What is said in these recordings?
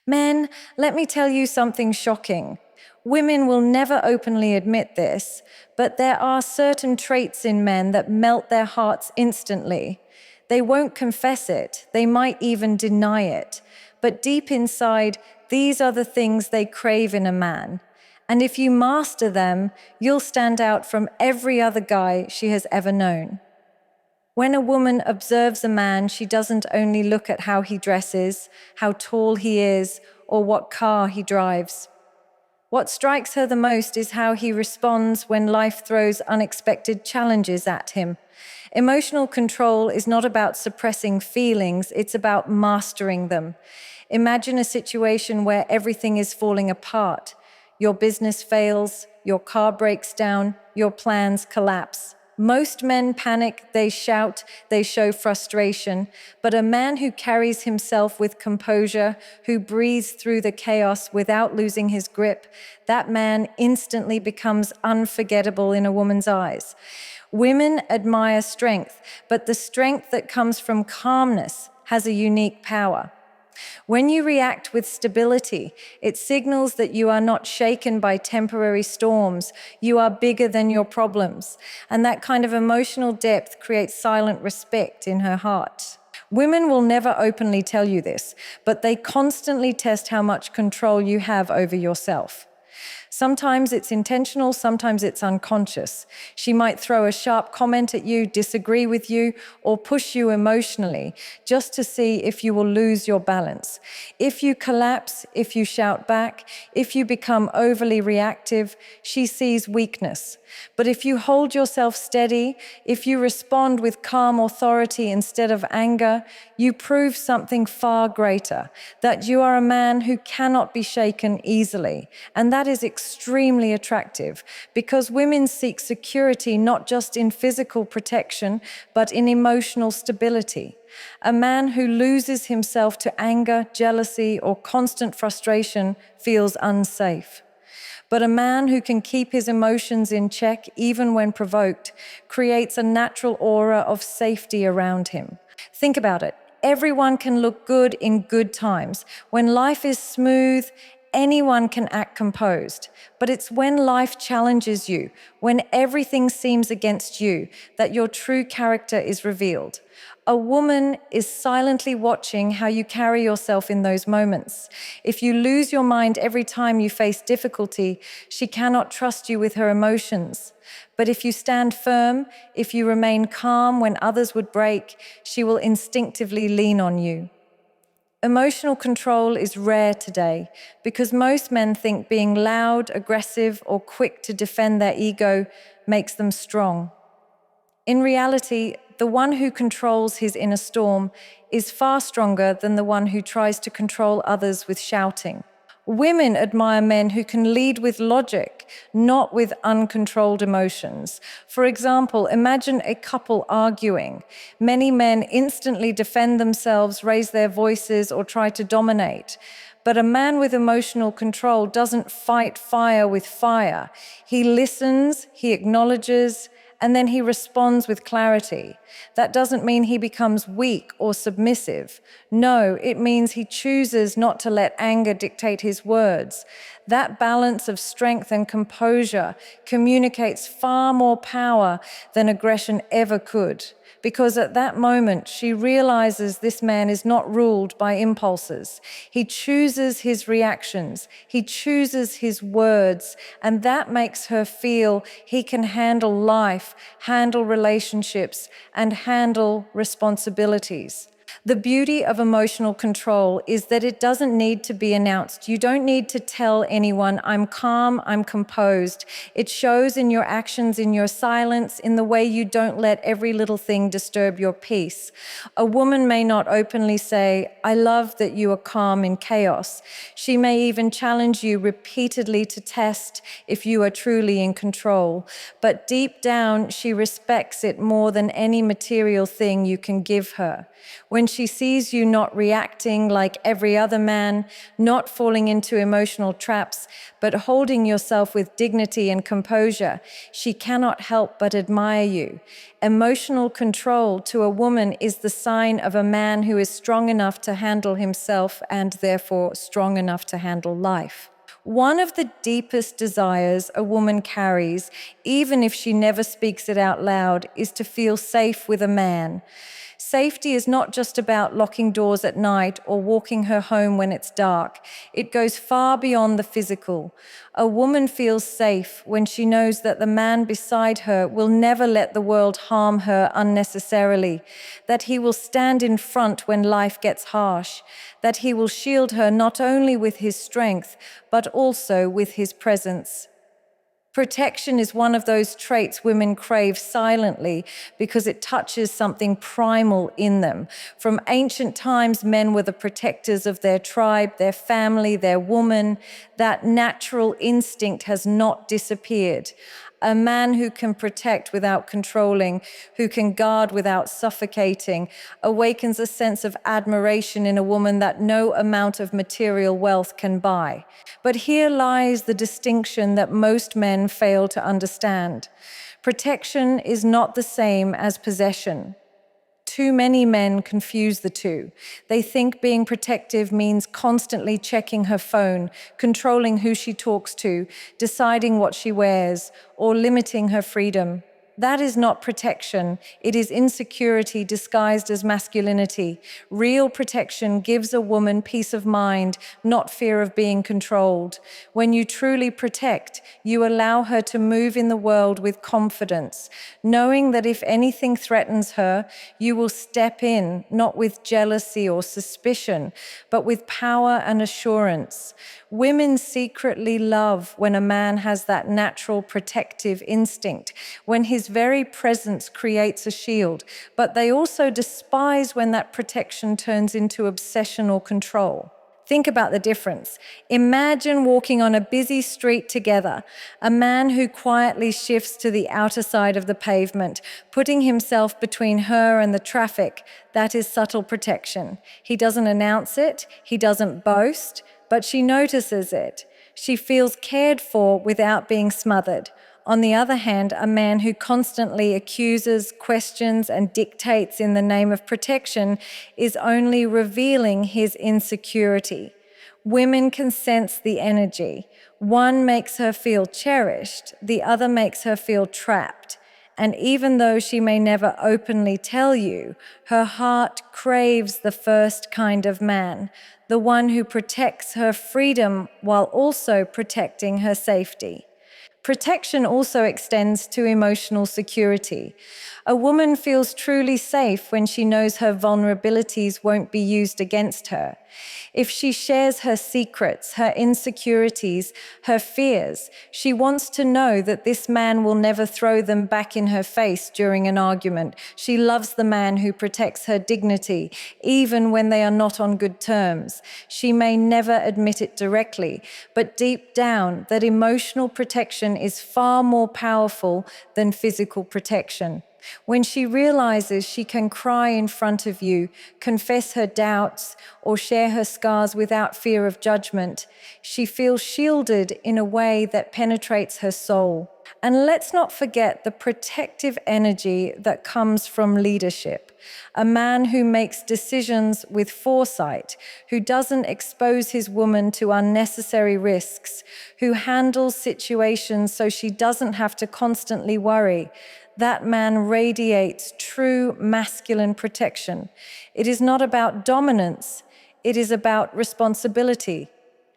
Men, let me tell you something shocking. Women will never openly admit this, but there are certain traits in men that melt their hearts instantly. They won't confess it, they might even deny it, but deep inside, these are the things they crave in a man. And if you master them, you'll stand out from every other guy she has ever known. When a woman observes a man, she doesn't only look at how he dresses, how tall he is, or what car he drives. What strikes her the most is how he responds when life throws unexpected challenges at him. Emotional control is not about suppressing feelings, it's about mastering them. Imagine a situation where everything is falling apart. Your business fails, your car breaks down, your plans collapse. Most men panic, they shout, they show frustration, but a man who carries himself with composure, who breathes through the chaos without losing his grip, that man instantly becomes unforgettable in a woman's eyes. Women admire strength, but the strength that comes from calmness has a unique power. When you react with stability, it signals that you are not shaken by temporary storms. You are bigger than your problems. And that kind of emotional depth creates silent respect in her heart. Women will never openly tell you this, but they constantly test how much control you have over yourself. Sometimes it's intentional, sometimes it's unconscious. She might throw a sharp comment at you, disagree with you, or push you emotionally just to see if you will lose your balance. If you collapse, if you shout back, if you become overly reactive, she sees weakness. But if you hold yourself steady, if you respond with calm authority instead of anger, you prove something far greater, that you are a man who cannot be shaken easily. And that is extremely attractive because women seek security not just in physical protection, but in emotional stability. A man who loses himself to anger, jealousy, or constant frustration feels unsafe. But a man who can keep his emotions in check, even when provoked, creates a natural aura of safety around him. Think about it. Everyone can look good in good times. When life is smooth, anyone can act composed. But it's when life challenges you, when everything seems against you, that your true character is revealed. A woman is silently watching how you carry yourself in those moments. If you lose your mind every time you face difficulty, she cannot trust you with her emotions. But if you stand firm, if you remain calm when others would break, she will instinctively lean on you. Emotional control is rare today because most men think being loud, aggressive, or quick to defend their ego makes them strong. In reality, the one who controls his inner storm is far stronger than the one who tries to control others with shouting. Women admire men who can lead with logic, not with uncontrolled emotions. For example, imagine a couple arguing. Many men instantly defend themselves, raise their voices, or try to dominate. But a man with emotional control doesn't fight fire with fire. He listens, he acknowledges, and then he responds with clarity. That doesn't mean he becomes weak or submissive. No, it means he chooses not to let anger dictate his words. That balance of strength and composure communicates far more power than aggression ever could. Because at that moment, she realizes this man is not ruled by impulses. He chooses his reactions, he chooses his words, and that makes her feel he can handle life, handle relationships, and handle responsibilities. The beauty of emotional control is that it doesn't need to be announced. You don't need to tell anyone, I'm calm, I'm composed. It shows in your actions, in your silence, in the way you don't let every little thing disturb your peace. A woman may not openly say, I love that you are calm in chaos. She may even challenge you repeatedly to test if you are truly in control. But deep down, she respects it more than any material thing you can give her. When when she sees you not reacting like every other man, not falling into emotional traps, but holding yourself with dignity and composure, she cannot help but admire you. Emotional control to a woman is the sign of a man who is strong enough to handle himself and therefore strong enough to handle life. One of the deepest desires a woman carries, even if she never speaks it out loud, is to feel safe with a man. Safety is not just about locking doors at night or walking her home when it's dark. It goes far beyond the physical. A woman feels safe when she knows that the man beside her will never let the world harm her unnecessarily, that he will stand in front when life gets harsh, that he will shield her not only with his strength, but also with his presence. Protection is one of those traits women crave silently because it touches something primal in them. From ancient times, men were the protectors of their tribe, their family, their woman. That natural instinct has not disappeared. A man who can protect without controlling, who can guard without suffocating, awakens a sense of admiration in a woman that no amount of material wealth can buy. But here lies the distinction that most men fail to understand. Protection is not the same as possession. Too many men confuse the two. They think being protective means constantly checking her phone, controlling who she talks to, deciding what she wears, or limiting her freedom. That is not protection. It is insecurity disguised as masculinity. Real protection gives a woman peace of mind, not fear of being controlled. When you truly protect, you allow her to move in the world with confidence, knowing that if anything threatens her, you will step in, not with jealousy or suspicion, but with power and assurance. Women secretly love when a man has that natural protective instinct, when his very presence creates a shield, but they also despise when that protection turns into obsession or control. Think about the difference. Imagine walking on a busy street together, a man who quietly shifts to the outer side of the pavement, putting himself between her and the traffic. That is subtle protection. He doesn't announce it, he doesn't boast, but she notices it. She feels cared for without being smothered. On the other hand, a man who constantly accuses, questions, and dictates in the name of protection is only revealing his insecurity. Women can sense the energy. One makes her feel cherished, the other makes her feel trapped. And even though she may never openly tell you, her heart craves the first kind of man, the one who protects her freedom while also protecting her safety. Protection also extends to emotional security. A woman feels truly safe when she knows her vulnerabilities won't be used against her. If she shares her secrets, her insecurities, her fears, she wants to know that this man will never throw them back in her face during an argument. She loves the man who protects her dignity, even when they are not on good terms. She may never admit it directly, but deep down, that emotional protection is far more powerful than physical protection. When she realizes she can cry in front of you, confess her doubts, or share her scars without fear of judgment, she feels shielded in a way that penetrates her soul. And let's not forget the protective energy that comes from leadership. A man who makes decisions with foresight, who doesn't expose his woman to unnecessary risks, who handles situations so she doesn't have to constantly worry. That man radiates true masculine protection. It is not about dominance, it is about responsibility.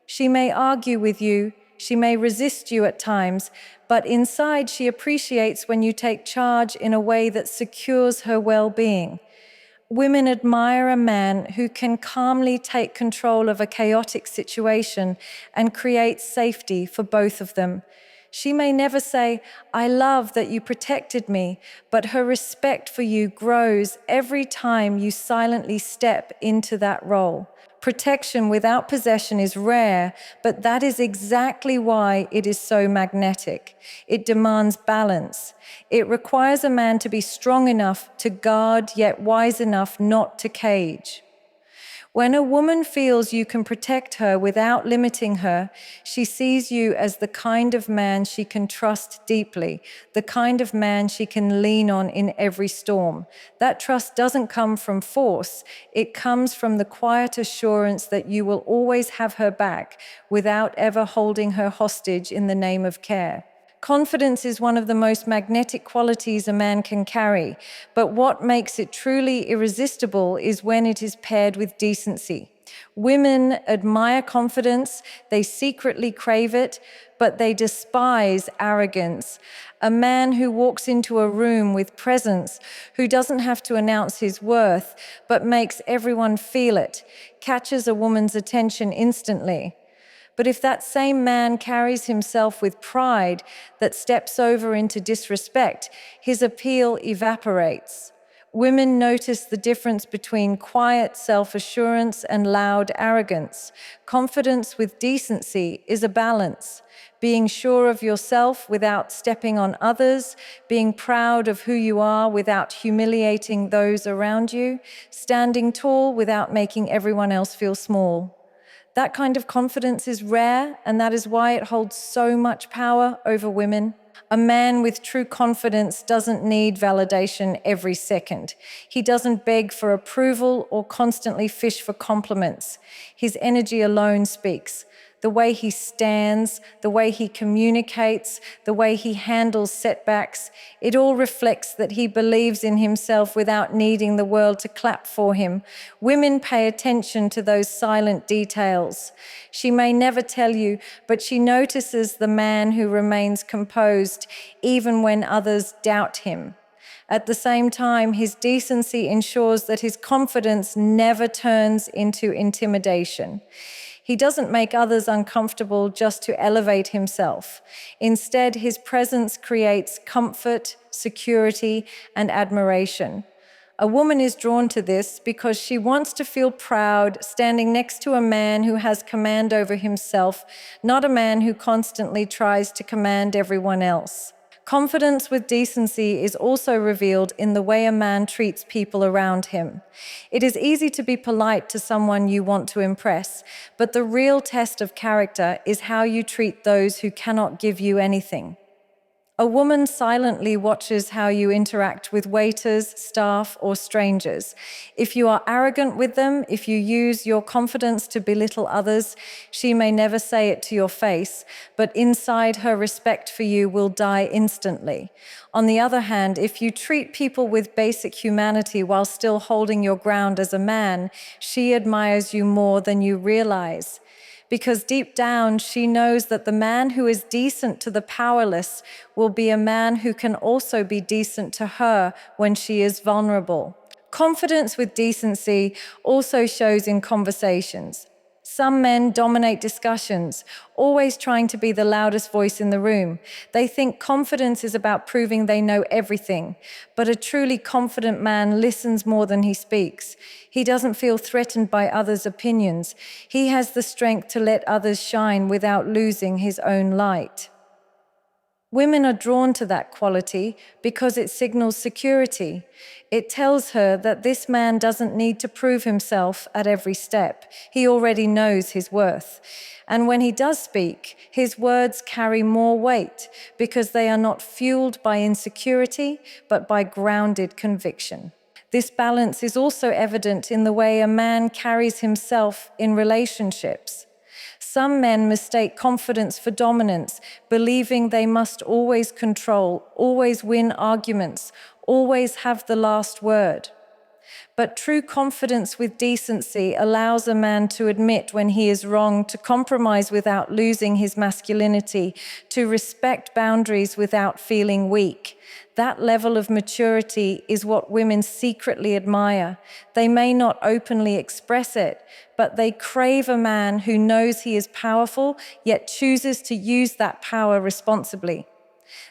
She may argue with you, she may resist you at times, but inside she appreciates when you take charge in a way that secures her well-being. Women admire a man who can calmly take control of a chaotic situation and create safety for both of them. She may never say, "I love that you protected me," but her respect for you grows every time you silently step into that role. Protection without possession is rare, but that is exactly why it is so magnetic. It demands balance. It requires a man to be strong enough to guard, yet wise enough not to cage. When a woman feels you can protect her without limiting her, she sees you as the kind of man she can trust deeply, the kind of man she can lean on in every storm. That trust doesn't come from force, it comes from the quiet assurance that you will always have her back without ever holding her hostage in the name of care. Confidence is one of the most magnetic qualities a man can carry, but what makes it truly irresistible is when it is paired with decency. Women admire confidence, they secretly crave it, but they despise arrogance. A man who walks into a room with presence, who doesn't have to announce his worth, but makes everyone feel it, catches a woman's attention instantly. But if that same man carries himself with pride that steps over into disrespect, his appeal evaporates. Women notice the difference between quiet self-assurance and loud arrogance. Confidence with decency is a balance. Being sure of yourself without stepping on others, being proud of who you are without humiliating those around you, standing tall without making everyone else feel small. That kind of confidence is rare, and that is why it holds so much power over women. A man with true confidence doesn't need validation every second. He doesn't beg for approval or constantly fish for compliments. His energy alone speaks. The way he stands, the way he communicates, the way he handles setbacks, it all reflects that he believes in himself without needing the world to clap for him. Women pay attention to those silent details. She may never tell you, but she notices the man who remains composed even when others doubt him. At the same time, his decency ensures that his confidence never turns into intimidation. He doesn't make others uncomfortable just to elevate himself. Instead, his presence creates comfort, security, and admiration. A woman is drawn to this because she wants to feel proud standing next to a man who has command over himself, not a man who constantly tries to command everyone else. Confidence with decency is also revealed in the way a man treats people around him. It is easy to be polite to someone you want to impress, but the real test of character is how you treat those who cannot give you anything. A woman silently watches how you interact with waiters, staff, or strangers. If you are arrogant with them, if you use your confidence to belittle others, she may never say it to your face, but inside her respect for you will die instantly. On the other hand, if you treat people with basic humanity while still holding your ground as a man, she admires you more than you realize. Because deep down, she knows that the man who is decent to the powerless will be a man who can also be decent to her when she is vulnerable. Confidence with decency also shows in conversations. Some men dominate discussions, always trying to be the loudest voice in the room. They think confidence is about proving they know everything, but a truly confident man listens more than he speaks. He doesn't feel threatened by others' opinions. He has the strength to let others shine without losing his own light. Women are drawn to that quality because it signals security. It tells her that this man doesn't need to prove himself at every step. He already knows his worth. And when he does speak, his words carry more weight because they are not fueled by insecurity, but by grounded conviction. This balance is also evident in the way a man carries himself in relationships. Some men mistake confidence for dominance, believing they must always control, always win arguments, always have the last word. But true confidence with decency allows a man to admit when he is wrong, to compromise without losing his masculinity, to respect boundaries without feeling weak. That level of maturity is what women secretly admire. They may not openly express it, but they crave a man who knows he is powerful, yet chooses to use that power responsibly.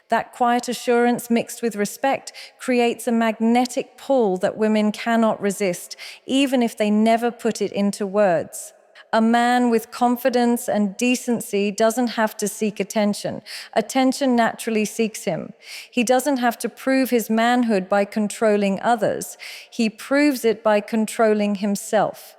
That quiet assurance mixed with respect creates a magnetic pull that women cannot resist, even if they never put it into words. A man with confidence and decency doesn't have to seek attention. Attention naturally seeks him. He doesn't have to prove his manhood by controlling others. He proves it by controlling himself.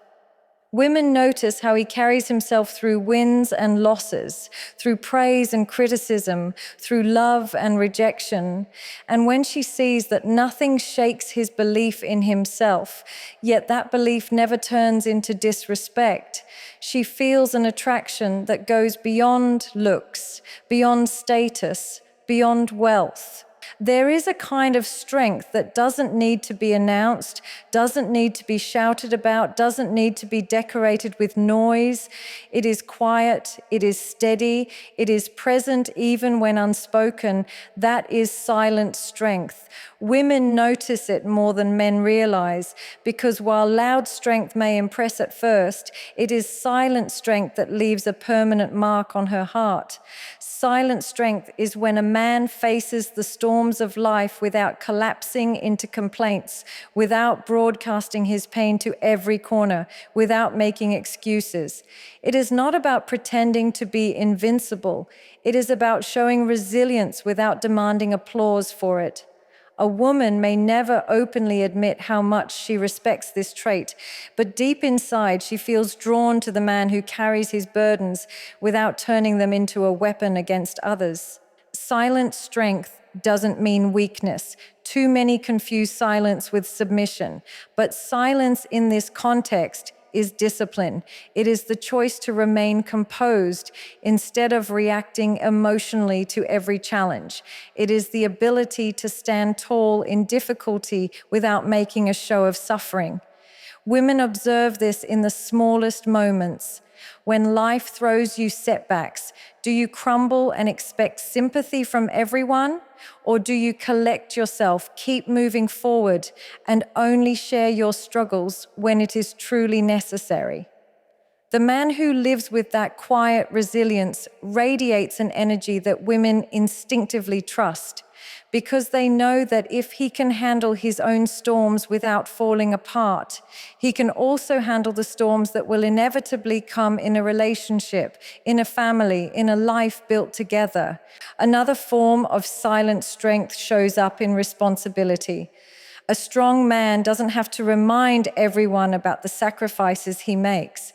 Women notice how he carries himself through wins and losses, through praise and criticism, through love and rejection. And when she sees that nothing shakes his belief in himself, yet that belief never turns into disrespect, she feels an attraction that goes beyond looks, beyond status, beyond wealth. There is a kind of strength that doesn't need to be announced, doesn't need to be shouted about, doesn't need to be decorated with noise. It is quiet, it is steady, it is present even when unspoken. That is silent strength. Women notice it more than men realize, because while loud strength may impress at first, it is silent strength that leaves a permanent mark on her heart. Silent strength is when a man faces the storms of life without collapsing into complaints, without broadcasting his pain to every corner, without making excuses. It is not about pretending to be invincible. It is about showing resilience without demanding applause for it. A woman may never openly admit how much she respects this trait, but deep inside she feels drawn to the man who carries his burdens without turning them into a weapon against others. Silent strength doesn't mean weakness. Too many confuse silence with submission, but silence in this context is discipline. It is the choice to remain composed instead of reacting emotionally to every challenge. It is the ability to stand tall in difficulty without making a show of suffering. Women observe this in the smallest moments. When life throws you setbacks, do you crumble and expect sympathy from everyone? Or do you collect yourself, keep moving forward, and only share your struggles when it is truly necessary? The man who lives with that quiet resilience radiates an energy that women instinctively trust, because they know that if he can handle his own storms without falling apart, he can also handle the storms that will inevitably come in a relationship, in a family, in a life built together. Another form of silent strength shows up in responsibility. A strong man doesn't have to remind everyone about the sacrifices he makes.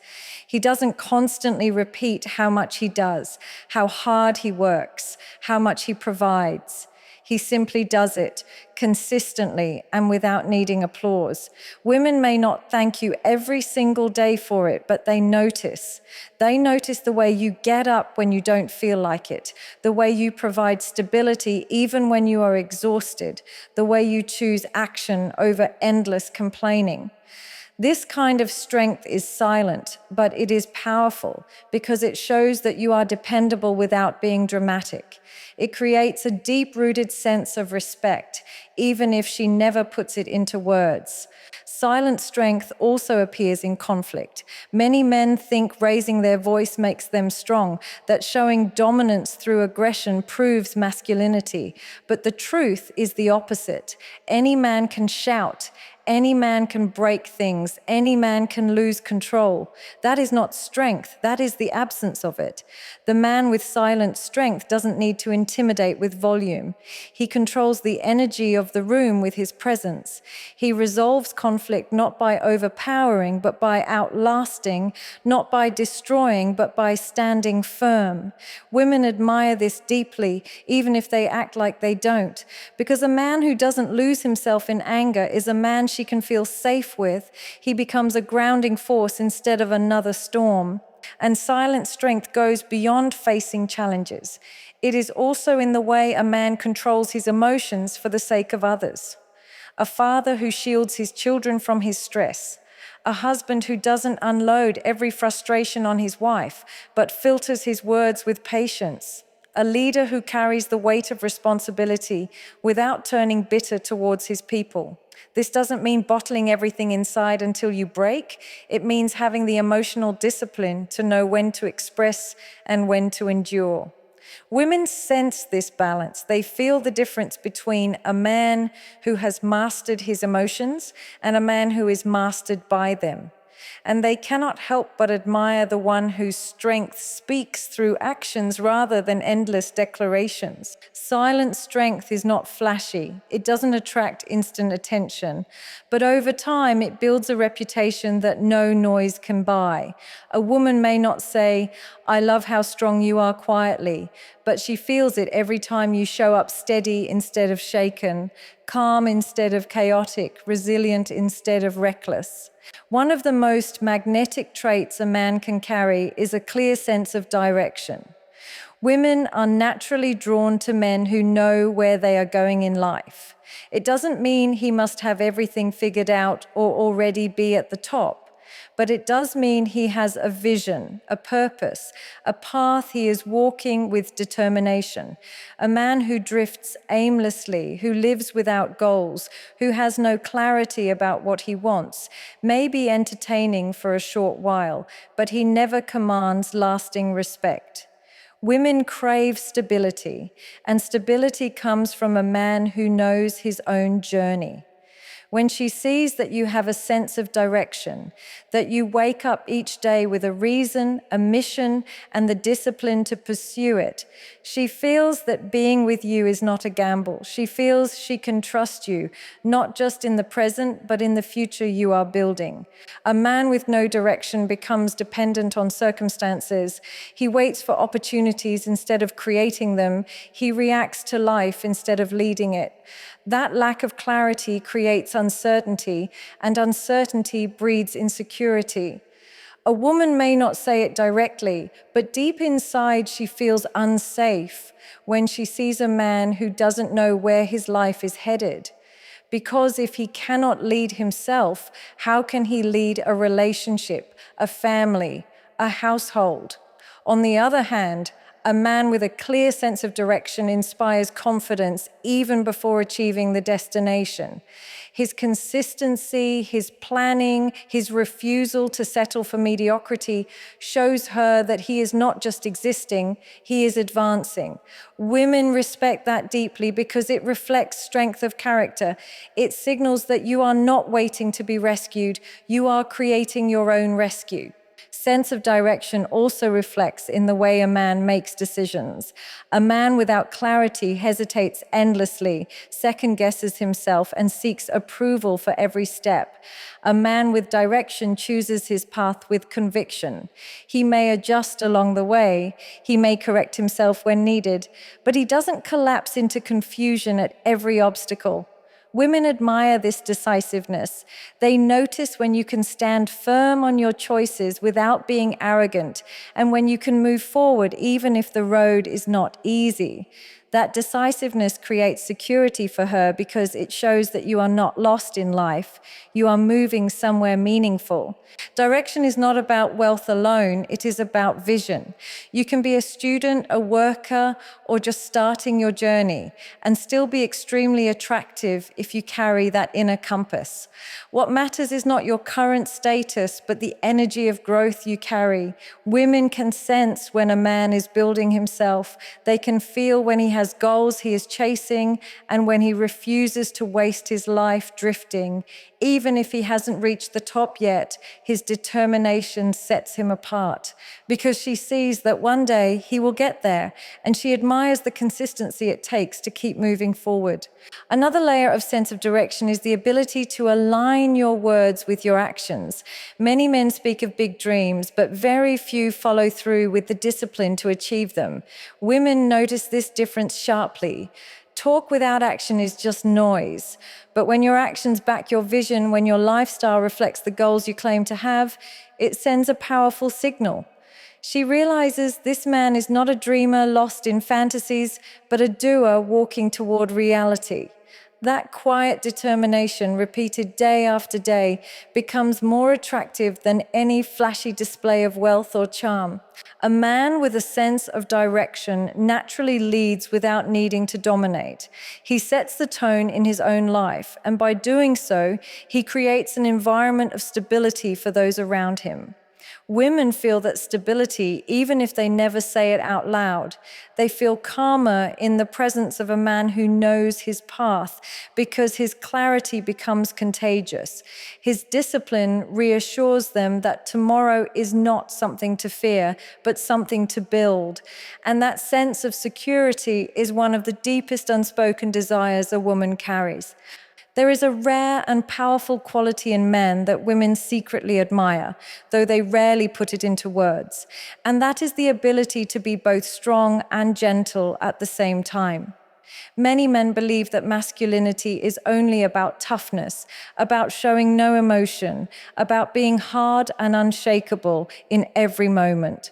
He doesn't constantly repeat how much he does, how hard he works, how much he provides. He simply does it consistently and without needing applause. Women may not thank you every single day for it, but they notice. They notice the way you get up when you don't feel like it, the way you provide stability even when you are exhausted, the way you choose action over endless complaining. This kind of strength is silent, but it is powerful because it shows that you are dependable without being dramatic. It creates a deep-rooted sense of respect, even if she never puts it into words. Silent strength also appears in conflict. Many men think raising their voice makes them strong, that showing dominance through aggression proves masculinity. But the truth is the opposite. Any man can shout. Any man can break things. Any man can lose control. That is not strength. That is the absence of it. The man with silent strength doesn't need to intimidate with volume. He controls the energy of the room with his presence. He resolves conflict not by overpowering, but by outlasting, not by destroying, but by standing firm. Women admire this deeply, even if they act like they don't, because a man who doesn't lose himself in anger is a man she can feel safe with. He becomes a grounding force instead of another storm. And silent strength goes beyond facing challenges. It is also in the way a man controls his emotions for the sake of others. A father who shields his children from his stress. A husband who doesn't unload every frustration on his wife, but filters his words with patience. A leader who carries the weight of responsibility without turning bitter towards his people. This doesn't mean bottling everything inside until you break. It means having the emotional discipline to know when to express and when to endure. Women sense this balance. They feel the difference between a man who has mastered his emotions and a man who is mastered by them. And they cannot help but admire the one whose strength speaks through actions rather than endless declarations. Silent strength is not flashy. It doesn't attract instant attention. But over time, it builds a reputation that no noise can buy. A woman may not say, "I love how strong you are," quietly, but she feels it every time you show up steady instead of shaken, calm instead of chaotic, resilient instead of reckless. One of the most magnetic traits a man can carry is a clear sense of direction. Women are naturally drawn to men who know where they are going in life. It doesn't mean he must have everything figured out or already be at the top. But it does mean he has a vision, a purpose, a path he is walking with determination. A man who drifts aimlessly, who lives without goals, who has no clarity about what he wants, may be entertaining for a short while, but he never commands lasting respect. Women crave stability, and stability comes from a man who knows his own journey. When she sees that you have a sense of direction, that you wake up each day with a reason, a mission, and the discipline to pursue it, she feels that being with you is not a gamble. She feels she can trust you, not just in the present, but in the future you are building. A man with no direction becomes dependent on circumstances. He waits for opportunities instead of creating them. He reacts to life instead of leading it. That lack of clarity creates uncertainty, and uncertainty breeds insecurity. A woman may not say it directly, but deep inside she feels unsafe when she sees a man who doesn't know where his life is headed. Because if he cannot lead himself, how can he lead a relationship, a family, a household? On the other hand, a man with a clear sense of direction inspires confidence even before achieving the destination. His consistency, his planning, his refusal to settle for mediocrity shows her that he is not just existing, he is advancing. Women respect that deeply because it reflects strength of character. It signals that you are not waiting to be rescued, you are creating your own rescue. Sense of direction also reflects in the way a man makes decisions. A man without clarity hesitates endlessly, second-guesses himself, and seeks approval for every step. A man with direction chooses his path with conviction. He may adjust along the way, he may correct himself when needed, but he doesn't collapse into confusion at every obstacle. Women admire this decisiveness. They notice when you can stand firm on your choices without being arrogant, and when you can move forward even if the road is not easy. That decisiveness creates security for her because it shows that you are not lost in life. You are moving somewhere meaningful. Direction is not about wealth alone, it is about vision. You can be a student, a worker, or just starting your journey and still be extremely attractive if you carry that inner compass. What matters is not your current status, but the energy of growth you carry. Women can sense when a man is building himself. They can feel when he has goals he is chasing and when he refuses to waste his life drifting. Even if he hasn't reached the top yet, his determination sets him apart because she sees that one day he will get there, and she admires the consistency it takes to keep moving forward. Another layer of sense of direction is the ability to align your words with your actions. Many men speak of big dreams, but very few follow through with the discipline to achieve them. Women notice this difference sharply. Talk without action is just noise. But when your actions back your vision, when your lifestyle reflects the goals you claim to have, it sends a powerful signal. She realizes this man is not a dreamer lost in fantasies, but a doer walking toward reality. That quiet determination, repeated day after day, becomes more attractive than any flashy display of wealth or charm. A man with a sense of direction naturally leads without needing to dominate. He sets the tone in his own life, and by doing so, he creates an environment of stability for those around him. Women feel that stability, even if they never say it out loud. They feel calmer in the presence of a man who knows his path because his clarity becomes contagious. His discipline reassures them that tomorrow is not something to fear, but something to build. And that sense of security is one of the deepest unspoken desires a woman carries. There is a rare and powerful quality in men that women secretly admire, though they rarely put it into words, and that is the ability to be both strong and gentle at the same time. Many men believe that masculinity is only about toughness, about showing no emotion, about being hard and unshakable in every moment.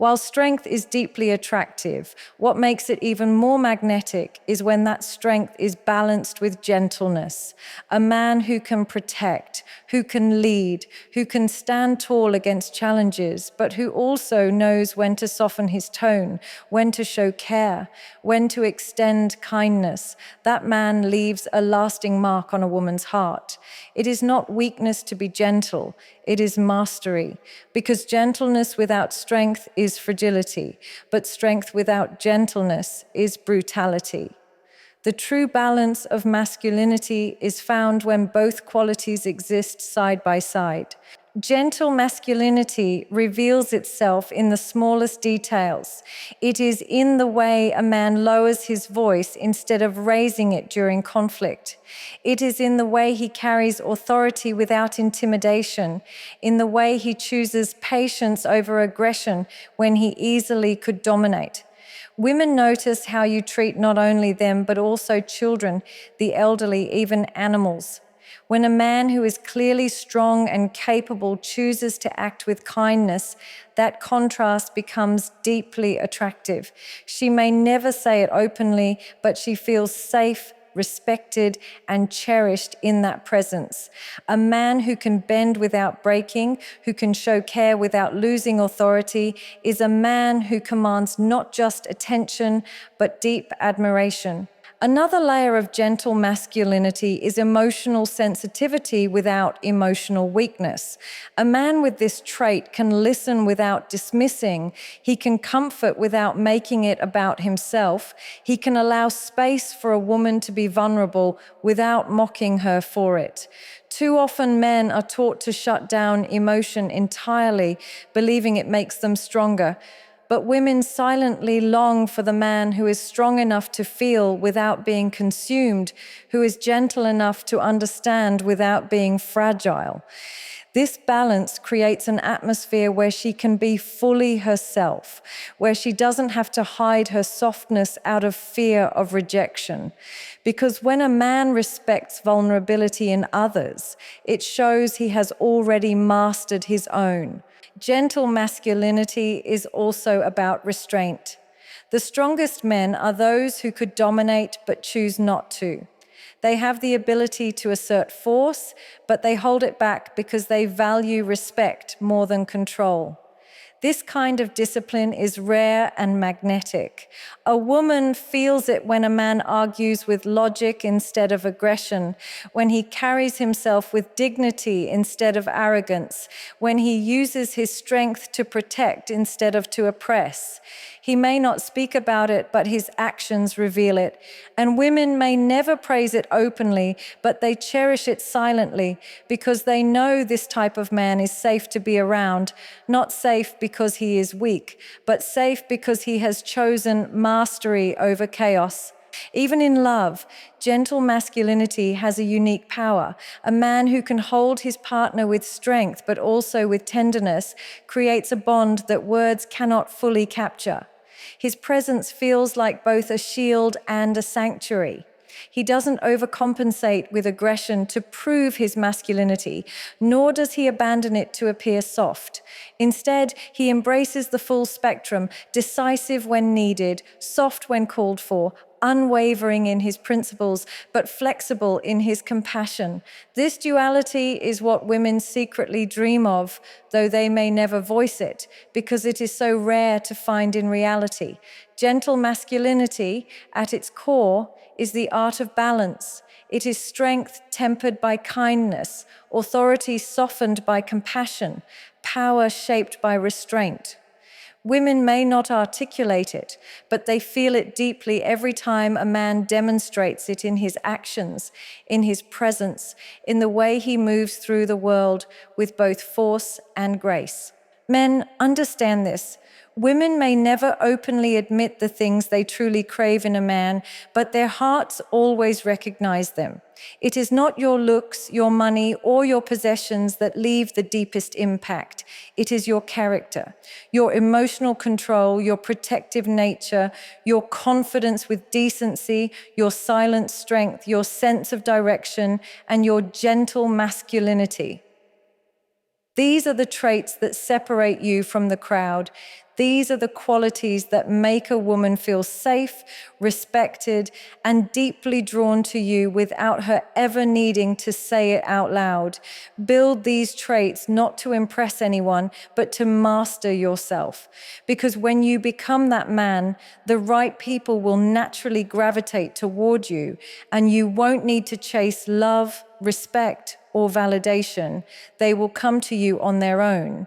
While strength is deeply attractive, what makes it even more magnetic is when that strength is balanced with gentleness. A man who can protect, who can lead, who can stand tall against challenges, but who also knows when to soften his tone, when to show care, when to extend kindness. That man leaves a lasting mark on a woman's heart. It is not weakness to be gentle, it is mastery, because gentleness without strength is fragility, but strength without gentleness is brutality. The true balance of masculinity is found when both qualities exist side by side. Gentle masculinity reveals itself in the smallest details. It is in the way a man lowers his voice instead of raising it during conflict. It is in the way he carries authority without intimidation, in the way he chooses patience over aggression when he easily could dominate. Women notice how you treat not only them, but also children, the elderly, even animals. When a man who is clearly strong and capable chooses to act with kindness, that contrast becomes deeply attractive. She may never say it openly, but she feels safe, respected, and cherished in that presence. A man who can bend without breaking, who can show care without losing authority, is a man who commands not just attention, but deep admiration. Another layer of gentle masculinity is emotional sensitivity without emotional weakness. A man with this trait can listen without dismissing. He can comfort without making it about himself. He can allow space for a woman to be vulnerable without mocking her for it. Too often men are taught to shut down emotion entirely, believing it makes them stronger. But women silently long for the man who is strong enough to feel without being consumed, who is gentle enough to understand without being fragile. This balance creates an atmosphere where she can be fully herself, where she doesn't have to hide her softness out of fear of rejection. Because when a man respects vulnerability in others, it shows he has already mastered his own. Gentle masculinity is also about restraint. The strongest men are those who could dominate but choose not to. They have the ability to assert force, but they hold it back because they value respect more than control. This kind of discipline is rare and magnetic. A woman feels it when a man argues with logic instead of aggression, when he carries himself with dignity instead of arrogance, when he uses his strength to protect instead of to oppress. He may not speak about it, but his actions reveal it. And women may never praise it openly, but they cherish it silently because they know this type of man is safe to be around, not safe because he is weak, but safe because he has chosen mastery over chaos. Even in love, gentle masculinity has a unique power. A man who can hold his partner with strength but also with tenderness creates a bond that words cannot fully capture. His presence feels like both a shield and a sanctuary. He doesn't overcompensate with aggression to prove his masculinity, nor does he abandon it to appear soft. Instead, he embraces the full spectrum, decisive when needed, soft when called for, unwavering in his principles, but flexible in his compassion. This duality is what women secretly dream of, though they may never voice it, because it is so rare to find in reality. Gentle masculinity, at its core, is the art of balance. It is strength tempered by kindness, authority softened by compassion, power shaped by restraint. Women may not articulate it, but they feel it deeply every time a man demonstrates it in his actions, in his presence, in the way he moves through the world with both force and grace. Men, understand this. Women may never openly admit the things they truly crave in a man, but their hearts always recognize them. It is not your looks, your money, or your possessions that leave the deepest impact. It is your character, your emotional control, your protective nature, your confidence with decency, your silent strength, your sense of direction, and your gentle masculinity. These are the traits that separate you from the crowd. These are the qualities that make a woman feel safe, respected, and deeply drawn to you without her ever needing to say it out loud. Build these traits not to impress anyone, but to master yourself. Because when you become that man, the right people will naturally gravitate toward you, and you won't need to chase love, respect, or validation. They will come to you on their own.